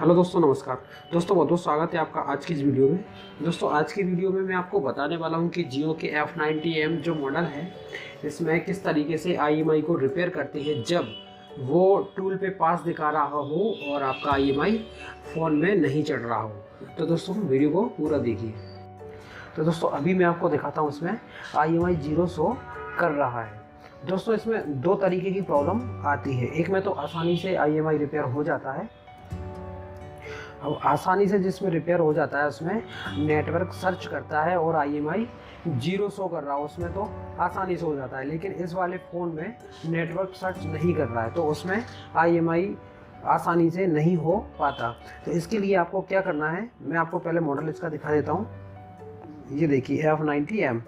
Hello दोस्तों, नमस्कार। दोस्तों बहुत बहुत स्वागत है आपका आज की इस वीडियो में। दोस्तों आज की वीडियो में मैं आपको बताने वाला हूं कि जियो के F90M जो मॉडल है इसमें किस तरीके से IMI को रिपेयर करते हैं जब वो टूल पे पास दिखा रहा हो और आपका IMI फ़ोन में नहीं चढ़ रहा हो। तो दोस्तों वीडियो को पूरा देखिए। तो दोस्तों अभी मैं आपको दिखाता हूँ इसमें IMI 0 शो कर रहा है। दोस्तों इसमें दो तरीके की प्रॉब्लम आती है। एक में तो आसानी से IMI रिपेयर हो जाता है। अब आसानी से जिसमें रिपेयर हो जाता है उसमें नेटवर्क सर्च करता है और IMI 0 शो कर रहा हो, उसमें तो आसानी से हो जाता है। लेकिन इस वाले फ़ोन में नेटवर्क सर्च नहीं कर रहा है तो उसमें IMI आसानी से नहीं हो पाता। तो इसके लिए आपको क्या करना है, मैं आपको पहले मॉडल इसका दिखा देता हूँ। ये देखिए F90M।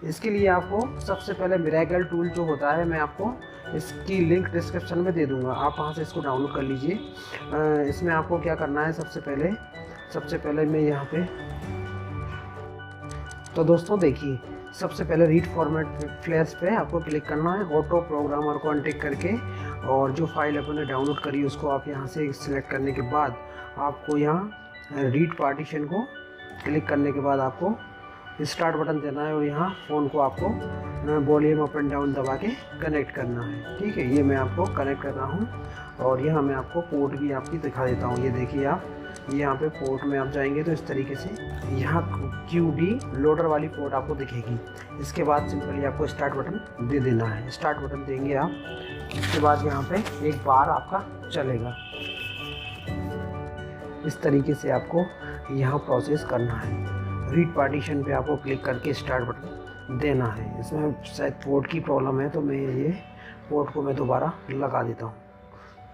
इसके लिए आपको सबसे पहले मिरेकल टूल जो होता है, मैं आपको इसकी लिंक डिस्क्रिप्शन में दे दूंगा, आप वहाँ से इसको डाउनलोड कर लीजिए। इसमें आपको क्या करना है, सबसे पहले मैं यहाँ पे, तो दोस्तों देखिए सबसे पहले रीड फॉर्मेट फ्लैश पे आपको क्लिक करना है, ऑटो प्रोग्रामर को अनटिक करके, और जो फाइल अपने डाउनलोड करी उसको आप यहाँ से सिलेक्ट करने के बाद आपको यहाँ रीड पार्टीशन को क्लिक करने के बाद आपको स्टार्ट बटन देना है और यहाँ फ़ोन को आपको वॉल्यूम अप एंड डाउन दबा के कनेक्ट करना है। ठीक है, ये मैं आपको कनेक्ट कर रहा हूँ और यहाँ मैं आपको पोर्ट भी आपकी दिखा देता हूँ। ये देखिए आप, यहाँ पे पोर्ट में आप जाएंगे तो इस तरीके से यहाँ QD लोडर वाली पोर्ट आपको दिखेगी। इसके बाद सिंपली आपको स्टार्ट बटन दे देना है। स्टार्ट बटन देंगे आप, इसके बाद यहाँ पे एक बार आपका चलेगा। इस तरीके से आपको यहाँ प्रोसेस करना है। रीड पार्टीशन पे आपको क्लिक करके स्टार्ट बटन देना है। इसमें शायद पोर्ट की प्रॉब्लम है तो मैं ये पोर्ट को मैं दोबारा लगा देता हूँ,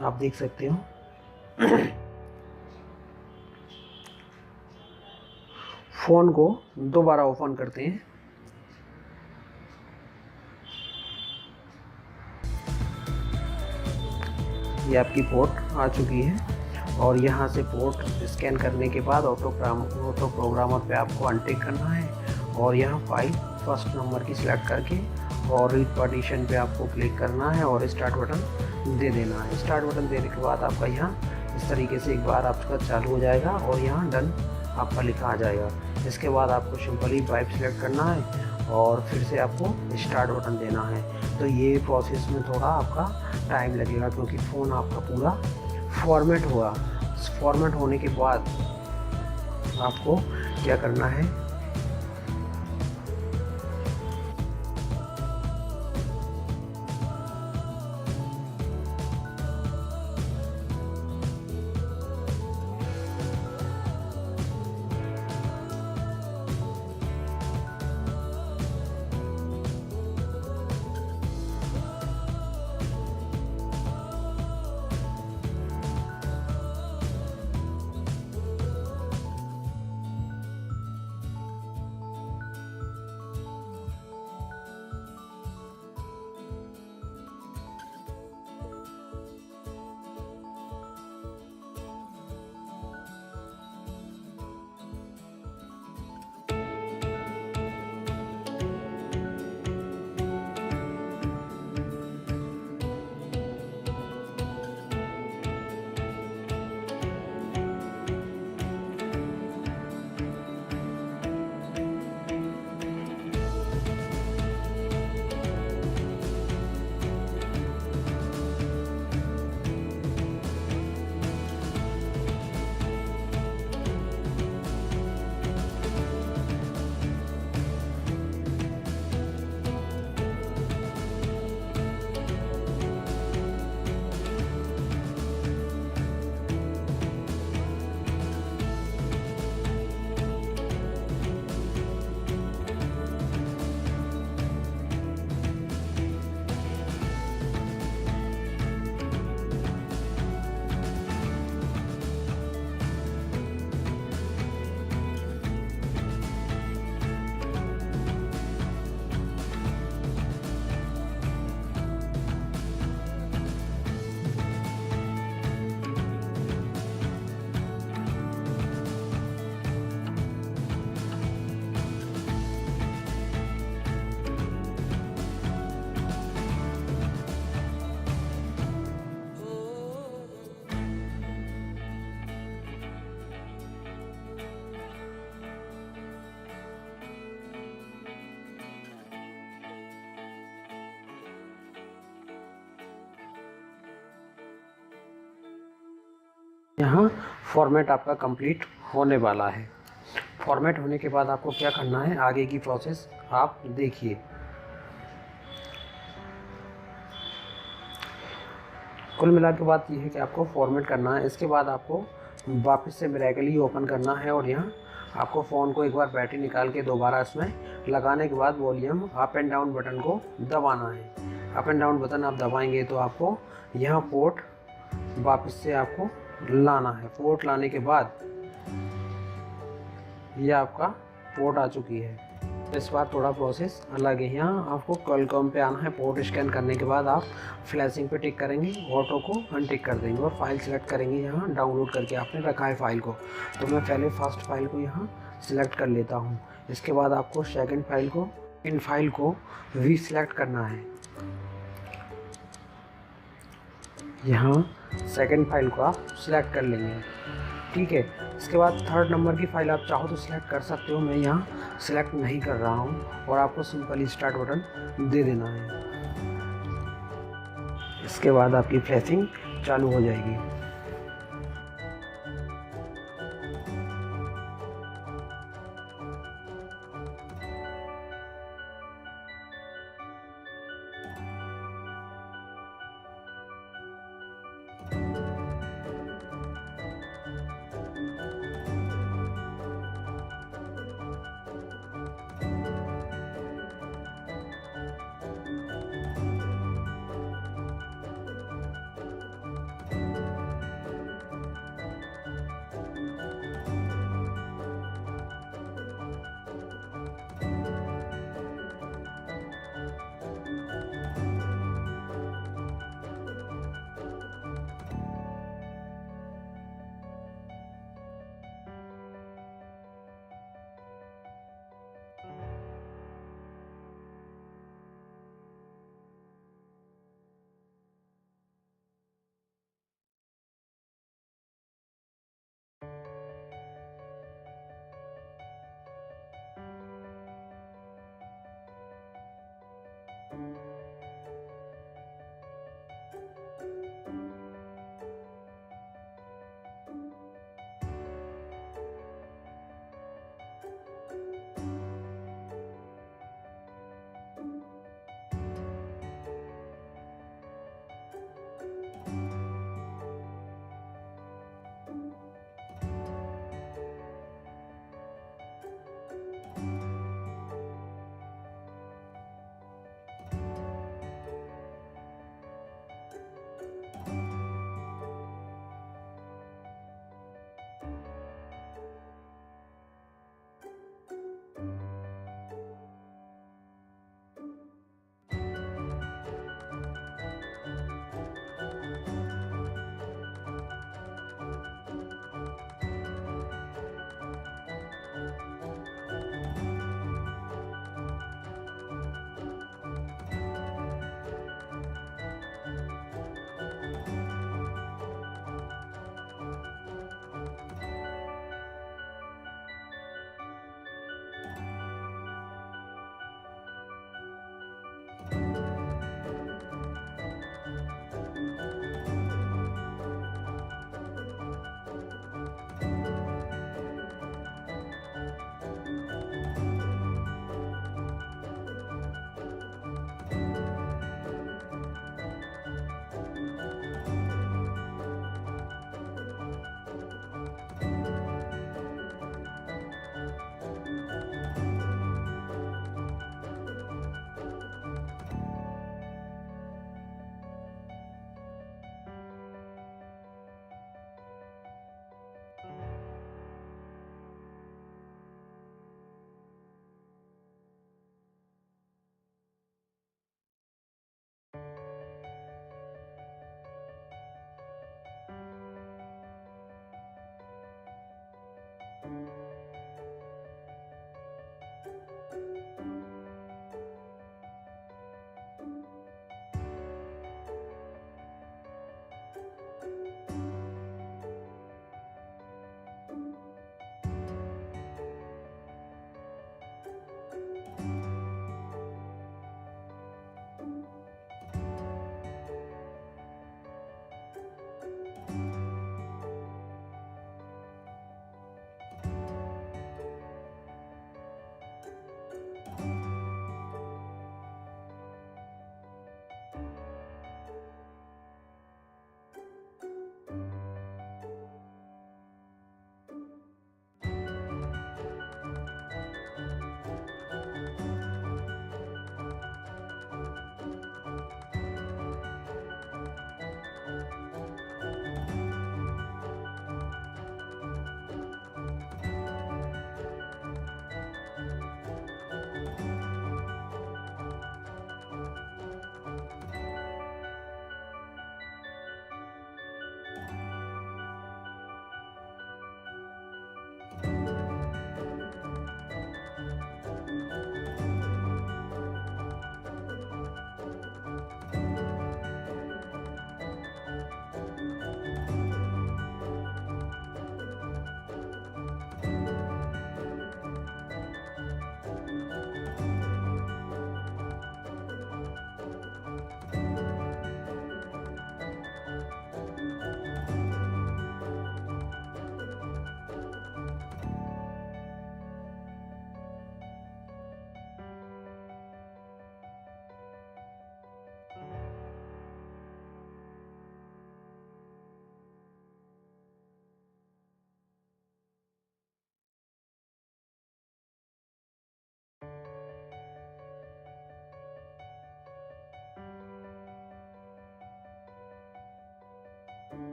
आप देख सकते हो। फ़ोन को दोबारा ओपन करते हैं। ये आपकी पोर्ट आ चुकी है और यहाँ से पोर्ट स्कैन करने के बाद ऑटो प्रोग्रामर पे आपको अनटिक करना है और यहाँ फाइल फर्स्ट नंबर की सिलेक्ट करके और रीड पार्टीशन पे आपको क्लिक करना है और स्टार्ट बटन दे देना है। स्टार्ट बटन देने के बाद आपका यहाँ इस तरीके से एक बार आपका चालू हो जाएगा और यहाँ डन आपका लिखा आ जाएगा। इसके बाद आपको सिंपली पाइप सिलेक्ट करना है और फिर से आपको स्टार्ट बटन देना है। तो ये प्रोसेस में थोड़ा आपका टाइम लगेगा क्योंकि फ़ोन आपका पूरा फॉर्मेट हुआ। फॉर्मेट होने के बाद आपको क्या करना है, यहाँ फॉर्मेट आपका कंप्लीट होने वाला है। फॉर्मेट होने के बाद आपको क्या करना है, आगे की प्रोसेस आप देखिए। कुल मिला के बात यह है कि आपको फॉर्मेट करना है। इसके बाद आपको वापस से मिरेकली ओपन करना है और यहाँ आपको फ़ोन को एक बार बैटरी निकाल के दोबारा इसमें लगाने के बाद volume up and down button को दबाना है। अप एंड डाउन बटन आप दबाएंगे तो आपको यहाँ पोर्ट वापस से आपको लाना है। पोर्ट लाने के बाद ये आपका पोर्ट आ चुकी है। इस बार थोड़ा प्रोसेस अलग है। यहाँ आपको क्वालकॉम पे आना है। पोर्ट स्कैन करने के बाद आप फ्लैशिंग पे टिक करेंगे, ऑटो को अनटिक कर देंगे और फाइल सेलेक्ट करेंगे। यहाँ डाउनलोड करके आपने रखा है फाइल को, तो मैं पहले फर्स्ट फाइल को यहाँ सिलेक्ट कर लेता हूँ। इसके बाद आपको सेकंड फाइल को, इन फाइल को री सिलेक्ट करना है। यहाँ सेकंड फाइल को आप सिलेक्ट कर लेंगे, ठीक है। इसके बाद थर्ड नंबर की फाइल आप चाहो तो सिलेक्ट कर सकते हो। मैं यहाँ सिलेक्ट नहीं कर रहा हूँ और आपको सिंपली स्टार्ट बटन दे देना है। इसके बाद आपकी फ्लैशिंग चालू हो जाएगी।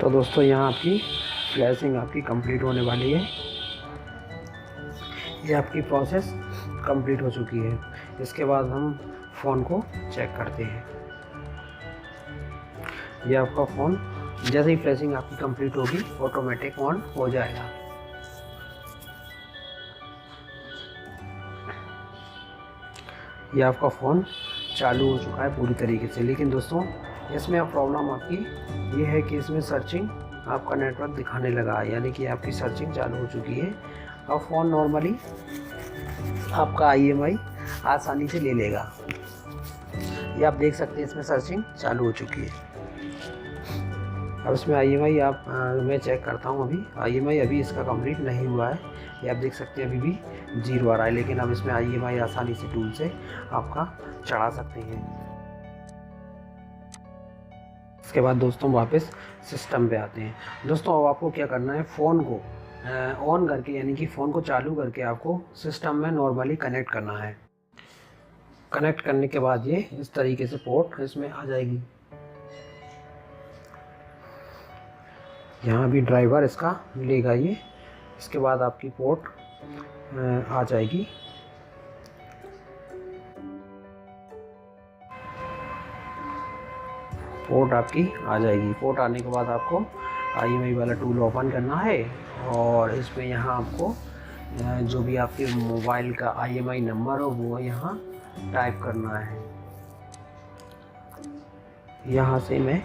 तो दोस्तों यहाँ आपकी फ्लैशिंग आपकी कंप्लीट होने वाली है। ये आपकी प्रोसेस कंप्लीट हो चुकी है। इसके बाद हम फ़ोन को चेक करते हैं। ये आपका फ़ोन जैसे ही फ्लैशिंग आपकी कंप्लीट होगी ऑटोमेटिक ऑन हो जाएगा। ये आपका फ़ोन चालू हो चुका है पूरी तरीके से। लेकिन दोस्तों इसमें अब प्रॉब्लम आपकी ये है कि इसमें सर्चिंग आपका नेटवर्क दिखाने लगा है, यानी कि आपकी सर्चिंग चालू हो चुकी है। अब फ़ोन नॉर्मली आपका IMI आसानी से ले लेगा। ये आप देख सकते हैं इसमें सर्चिंग चालू हो चुकी है। अब इसमें IMI मैं चेक करता हूँ। अभी IMI अभी इसका कंप्लीट नहीं हुआ है। ये आप देख सकते हैं अभी भी 0 आ रहा है, लेकिन अब इसमें IMI आसानी से टूल से आपका चढ़ा सकते हैं। इसके बाद दोस्तों वापस सिस्टम पे आते हैं। दोस्तों अब आपको क्या करना है, फ़ोन को ऑन करके यानी कि फ़ोन को चालू करके आपको सिस्टम में नॉर्मली कनेक्ट करना है। कनेक्ट करने के बाद ये इस तरीके से पोर्ट इसमें आ जाएगी। यहाँ भी ड्राइवर इसका लेगा ये। इसके बाद आपकी पोर्ट आ जाएगी। पोर्ट आपकी आ जाएगी। पोर्ट आने के बाद आपको IMI वाला टूल ओपन करना है और इसमें यहाँ आपको जो भी आपके मोबाइल का IMI नंबर हो वो यहाँ टाइप करना है। यहाँ से मैं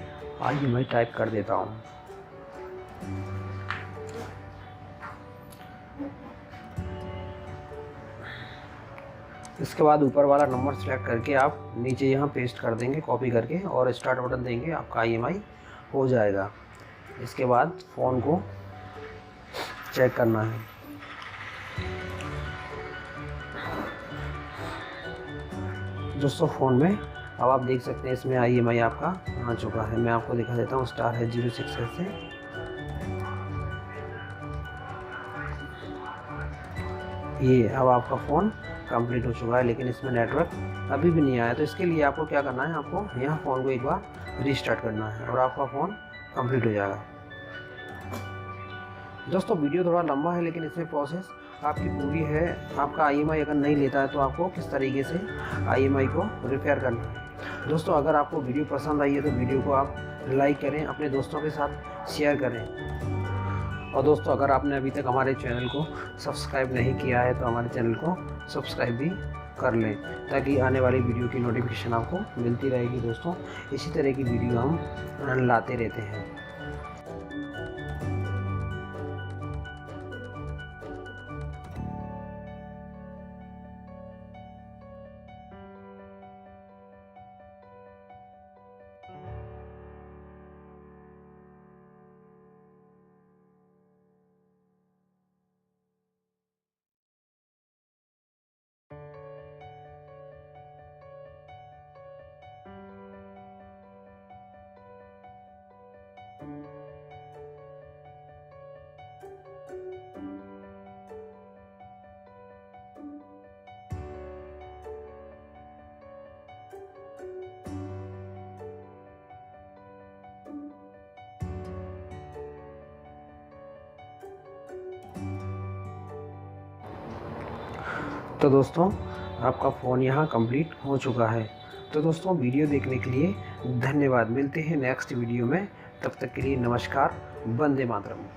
IMI टाइप कर देता हूँ। इसके बाद ऊपर वाला नंबर सेलेक्ट करके आप नीचे यहाँ पेस्ट कर देंगे कॉपी करके और स्टार्ट बटन देंगे, आपका IMI हो जाएगा। इसके बाद फ़ोन को चेक करना है। दोस्तों फ़ोन में अब आप देख सकते हैं इसमें IMI आपका आ चुका है। मैं आपको दिखा देता हूँ। स्टार है 06 से ये अब आपका फ़ोन कंप्लीट हो चुका है, लेकिन इसमें नेटवर्क अभी भी नहीं आया। तो इसके लिए आपको क्या करना है, आपको यहाँ फ़ोन को एक बार रीस्टार्ट करना है और आपका फ़ोन कंप्लीट हो जाएगा। दोस्तों वीडियो थोड़ा लंबा है, लेकिन इसमें प्रोसेस आपकी पूरी है। आपका IMI अगर नहीं लेता है तो आपको किस तरीके से IMI को रिपेयर करना है। दोस्तों अगर आपको वीडियो पसंद आई है तो वीडियो को आप लाइक करें, अपने दोस्तों के साथ शेयर करें। और दोस्तों अगर आपने अभी तक हमारे चैनल को सब्सक्राइब नहीं किया है तो हमारे चैनल को सब्सक्राइब भी कर लें, ताकि आने वाली वीडियो की नोटिफिकेशन आपको मिलती रहेगी। दोस्तों इसी तरह की वीडियो हम लाते रहते हैं। तो दोस्तों आपका फ़ोन यहाँ कंप्लीट हो चुका है। तो दोस्तों वीडियो देखने के लिए धन्यवाद। मिलते हैं नेक्स्ट वीडियो में। तब तक के लिए नमस्कार। वंदे मातरम।